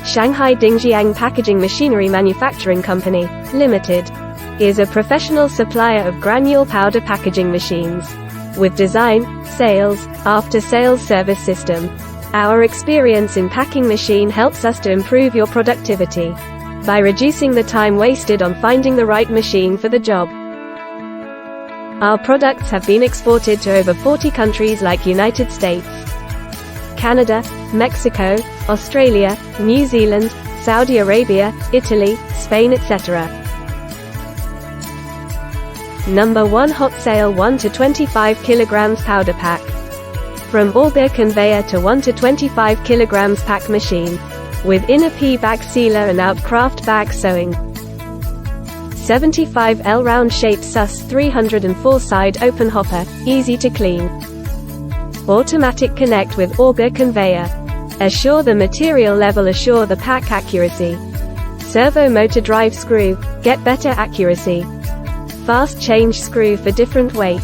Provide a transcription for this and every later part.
Shanghai Dingjiang Packaging Machinery Manufacturing Company, Limited, is a professional supplier of granule powder packaging machines. With design, sales, after-sales service system. Our experience in packing machine helps us to improve your productivity by reducing the time wasted on finding the right machine for the job. Our products have been exported to over 40 countries like United States, Canada, Mexico, Australia, New Zealand, Saudi Arabia, Italy, Spain, etc. Number 1 Hot Sale 1 to 25 kilograms powder pack. From auger conveyor to 1 to 25 kilograms pack machine. With inner P bag sealer and out craft bag sewing. 75L round shape sus 304 side open hopper, easy to clean. Automatic connect with auger conveyor. Assure the material level, assure the pack accuracy. Servo motor drive screw, get better accuracy. Fast change screw for different weight.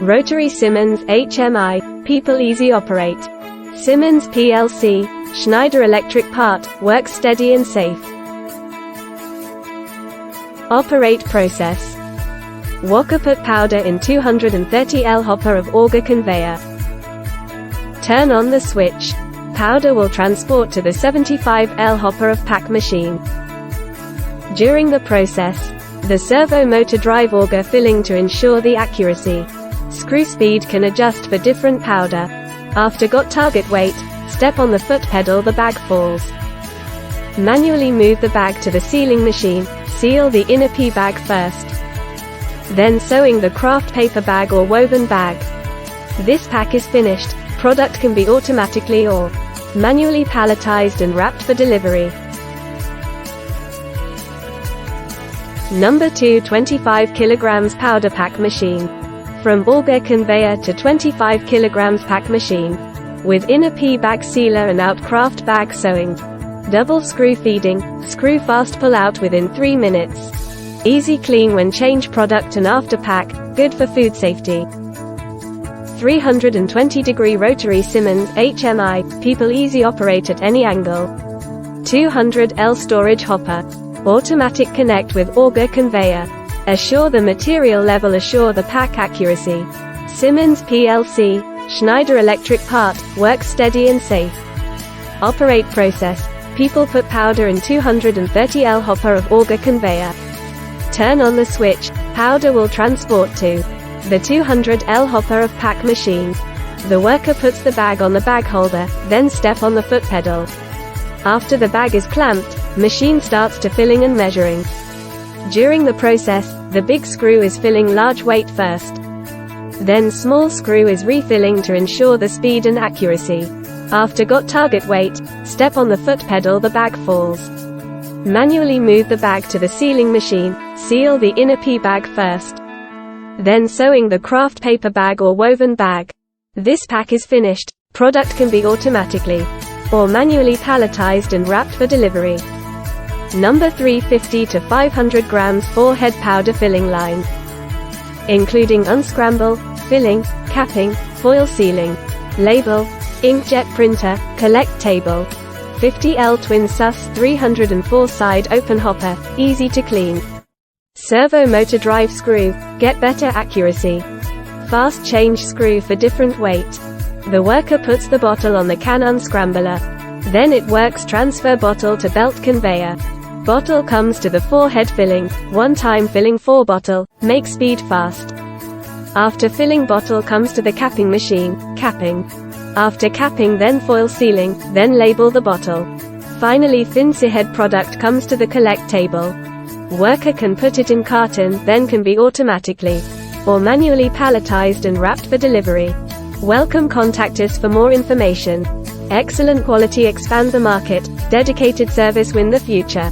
Rotary Siemens HMI, people easy operate. Siemens PLC, Schneider electric part, works steady and safe. Operate process. Walker put powder in 230L hopper of auger conveyor. Turn on the switch. Powder will transport to the 75L hopper of pack machine. During the process, the servo motor drive auger filling to ensure the accuracy. Screw speed can adjust for different powder. After got target weight, step on the foot pedal, the bag falls. Manually move the bag to the sealing machine, seal the inner P bag first. Then sewing the craft paper bag or woven bag. This pack is finished, product can be automatically or manually palletized and wrapped for delivery. Number 2 25 kilograms powder pack machine. From auger conveyor to 25 kilograms pack machine. With inner P bag sealer and out craft bag sewing. Double screw feeding, screw fast pull out within 3 minutes. Easy clean when change product and after pack, good for food safety. 320-degree rotary Siemens HMI, people easy operate at any angle. 200L storage hopper. Automatic connect with auger conveyor. Assure the material level, assure the pack accuracy. Siemens PLC, Schneider electric part, works steady and safe. Operate process. People put powder in 230L hopper of auger conveyor. Turn on the switch, powder will transport to the 200L hopper of pack machine. The worker puts the bag on the bag holder, then step on the foot pedal. After the bag is clamped, machine starts to filling and measuring. During the process, the big screw is filling large weight first. Then small screw is refilling to ensure the speed and accuracy. After got target weight, step on the foot pedal, the bag falls. Manually move the bag to the sealing machine, seal the inner P bag first. Then sewing the craft paper bag or woven bag. This pack is finished, product can be automatically or manually palletized and wrapped for delivery. Number 350 to 500 grams 4-head powder filling line. Including unscramble, filling, capping, foil sealing, label, inkjet printer, collect table. 50L twin sus 304 side open hopper, easy to clean. Servo motor drive screw, get better accuracy. Fast change screw for different weight. The worker puts the bottle on the can unscrambler. Then it works transfer bottle to belt conveyor. Bottle comes to the 4-head filling, one time filling 4 bottle, make speed fast. After filling bottle comes to the capping machine, capping. After capping then foil sealing, then label the bottle. Finally fancy head product comes to the collect table. Worker can put it in carton, then can be automatically or manually palletized and wrapped for delivery. Welcome, contact us for more information. Excellent quality expand the market, dedicated service win the future.